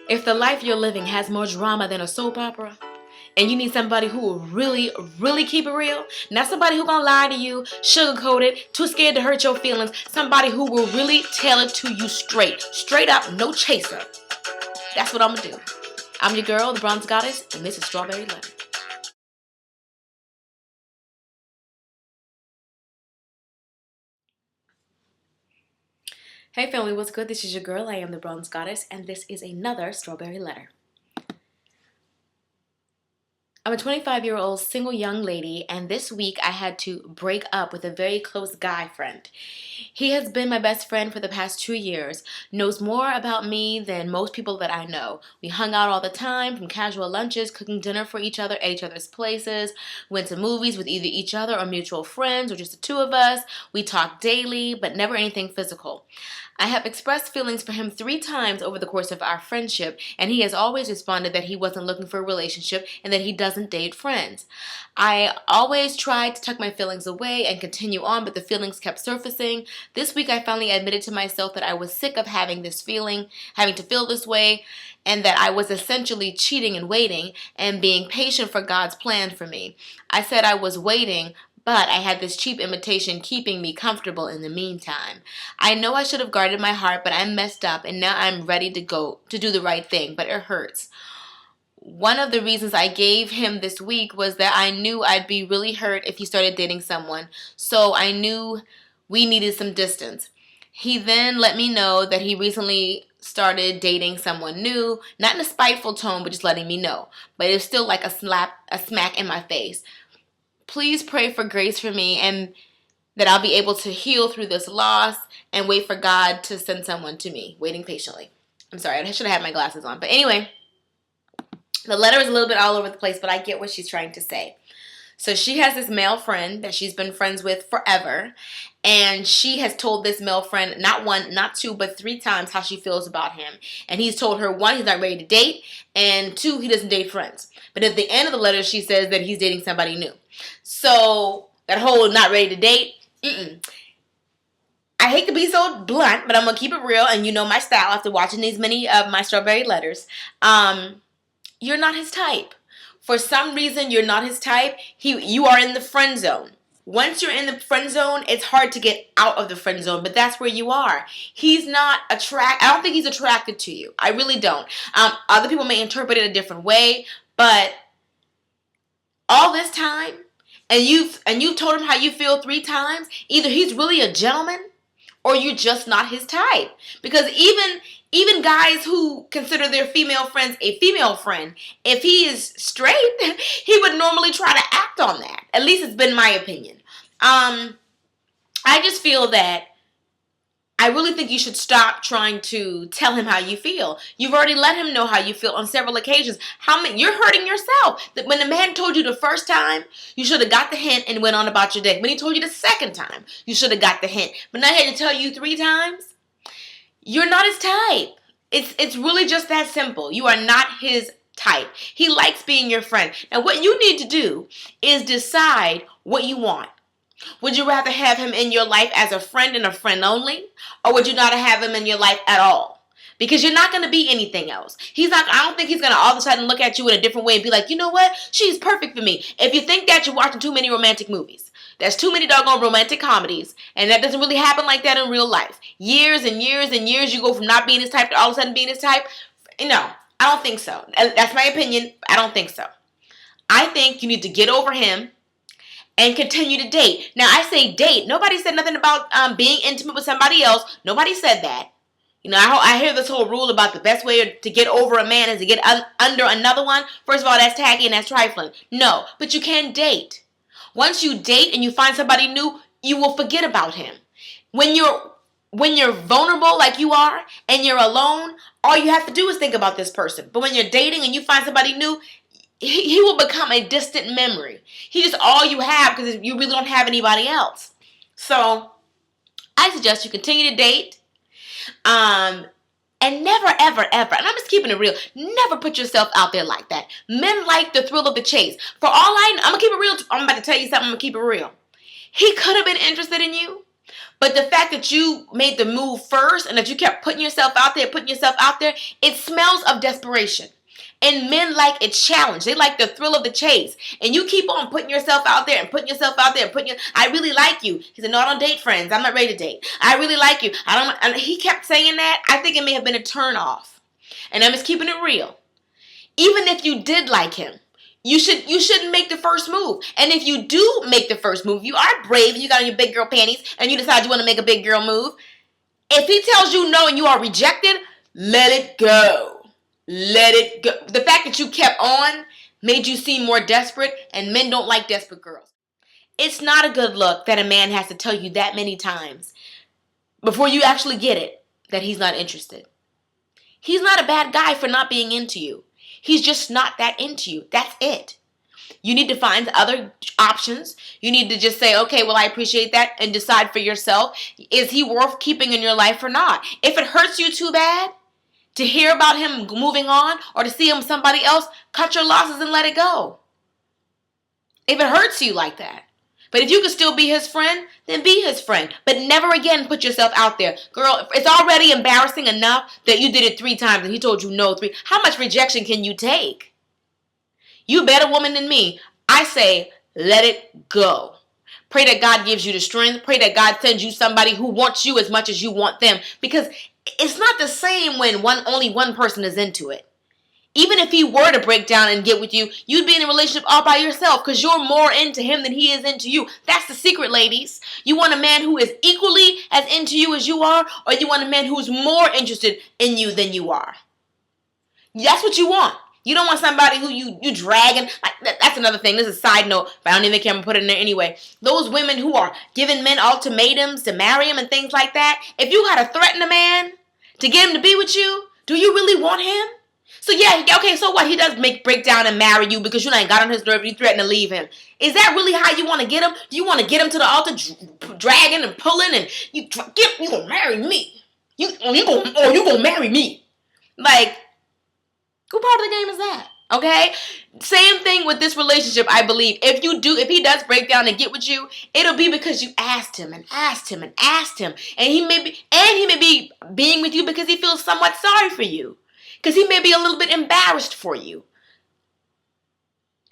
If the life you're living has more drama than a soap opera, and you need somebody who will really, really keep it real, not somebody who gonna lie to you, sugarcoat it, too scared to hurt your feelings, somebody who will really tell it to you straight up, no chaser. That's what I'm gonna do. I'm your girl, the Bronze Goddess, and this is Strawberry Letter. Hey family, what's good? This is your girl, I am the Bronze Goddess, and this is another Strawberry Letter. I'm a 25-year-old single young lady, and this week I had to break up with a very close guy friend. He has been my best friend for the past 2 years, knows more about me than most people that I know. We hung out all the time, from casual lunches, cooking dinner for each other at each other's places, went to movies with either each other or mutual friends or just the two of us. We talked daily, but never anything physical. I have expressed feelings for him 3 times over the course of our friendship, and he has always responded that he wasn't looking for a relationship and that he doesn't date friends. I always tried to tuck my feelings away and continue on, but the feelings kept surfacing. This week I finally admitted to myself that I was sick of having this feeling, having to feel this way, and that I was essentially cheating and waiting and being patient for God's plan for me. I said I was waiting, but I had this cheap imitation keeping me comfortable in the meantime. I know I should have guarded my heart, but I messed up, and now I'm ready to go to do the right thing, but it hurts. One of the reasons I gave him this week was that I knew I'd be really hurt if he started dating someone, so I knew we needed some distance. He then let me know that he recently started dating someone new, not in a spiteful tone, but just letting me know. But it was still like a smack in my face. Please pray for grace for me and that I'll be able to heal through this loss and wait for God to send someone to me, waiting patiently. I'm sorry, I should have had my glasses on. But anyway, the letter is a little bit all over the place, but I get what she's trying to say. So she has this male friend that she's been friends with forever, and she has told this male friend not one, not two, but 3 times how she feels about him. And he's told her, 1, he's not ready to date, and 2, he doesn't date friends. But at the end of the letter, she says that he's dating somebody new. So that whole not ready to date, I hate to be so blunt, but I'm going to keep it real, and you know my style after watching these many of my Strawberry Letters. You're not his type. For some reason, you're not his type. You are in the friend zone. Once you're in the friend zone, it's hard to get out of the friend zone, but that's where you are. He's not I don't think he's attracted to you. I really don't. Other people may interpret it a different way, but all this time, and you've told him how you feel 3 times, either he's really a gentleman or you're just not his type. Because even guys who consider their female friends a female friend, if he is straight, he would normally try to act on that. At least it's been my opinion. I just feel that I really think you should stop trying to tell him how you feel. You've already let him know how you feel on several occasions. You're hurting yourself. That when the man told you the first time, you should have got the hint and went on about your day. When he told you the second time, you should have got the hint. But now he had to tell you 3 times. You're not his type. It's really just that simple. You are not his type. He likes being your friend. Now what you need to do is decide what you want. Would you rather have him in your life as a friend and a friend only? Or would you not have him in your life at all? Because you're not going to be anything else. I don't think he's going to all of a sudden look at you in a different way and be like, you know what? She's perfect for me. If you think that, you're watching too many romantic movies. There's too many doggone romantic comedies. And that doesn't really happen like that in real life. Years and years and years you go from not being his type to all of a sudden being his type. No, I don't think so. That's my opinion. I don't think so. I think you need to get over him and continue to date. Now, I say date. Nobody said nothing about being intimate with somebody else. Nobody said that. You know, I hear this whole rule about the best way to get over a man is to get under another one. First of all, that's tacky and that's trifling. No, but you can date. Once you date and you find somebody new, you will forget about him. When you're vulnerable like you are and you're alone, all you have to do is think about this person. But when you're dating and you find somebody new, he will become a distant memory. He's just all you have because you really don't have anybody else. So I suggest you continue to date. And never, ever, ever, and I'm just keeping it real, never put yourself out there like that. Men like the thrill of the chase. For all I know, I'm going to keep it real. I'm about to tell you something. I'm going to keep it real. He could have been interested in you, But the fact that you made the move first and that you kept putting yourself out there, it smells of desperation. And men like a challenge. They like the thrill of the chase. And you keep on putting yourself out there and putting yourself out there and I really like you. He said, no, I don't date friends. I'm not ready to date. I really like you. I don't. And he kept saying that. I think it may have been a turn off. And I'm just keeping it real. Even if you did like him, you shouldn't make the first move. And if you do make the first move, you are brave and you got on your big girl panties and you decide you want to make a big girl move. If he tells you no and you are rejected, let it go. Let it go. The fact that you kept on made you seem more desperate, and men don't like desperate girls. It's not a good look that a man has to tell you that many times before you actually get it that he's not interested. He's not a bad guy for not being into you. He's just not that into you. That's it. You need to find other options. You need to just say, okay, well, I appreciate that, and decide for yourself, is he worth keeping in your life or not? If it hurts you too bad to hear about him moving on or to see him with somebody else, cut your losses and let it go. If it hurts you like that. But if you can still be his friend, then be his friend. But never again put yourself out there. Girl, it's already embarrassing enough that you did it 3 times and he told you no 3. How much rejection can you take? You a better woman than me. I say, let it go. Pray that God gives you the strength. Pray that God sends you somebody who wants you as much as you want them. Because it's not the same when only one person is into it. Even if he were to break down and get with you, you'd be in a relationship all by yourself because you're more into him than he is into you. That's the secret, ladies. You want a man who is equally as into you as you are, or you want a man who's more interested in you than you are. That's what you want. You don't want somebody who you dragging. That's another thing. This is a side note, but I don't even care to put it in there anyway. Those women who are giving men ultimatums to marry him and things like that, if you got to threaten a man to get him to be with you, do you really want him? So yeah, okay, so what? He does break down and marry you because you ain't got on his nerve and you threaten to leave him. Is that really how you want to get him? Do you want to get him to the altar dragging and pulling and you gonna marry me? You gonna marry me? Like, what part of the game is that? Okay? Same thing with this relationship, I believe. If he does break down and get with you, it'll be because you asked him and asked him and asked him. And he may be being with you because he feels somewhat sorry for you. Because he may be a little bit embarrassed for you.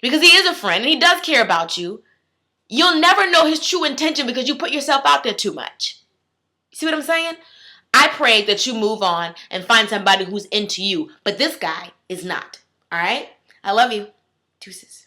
Because he is a friend and he does care about you. You'll never know his true intention because you put yourself out there too much. See what I'm saying? I pray that you move on and find somebody who's into you. But this guy is not. All right? I love you. Deuces.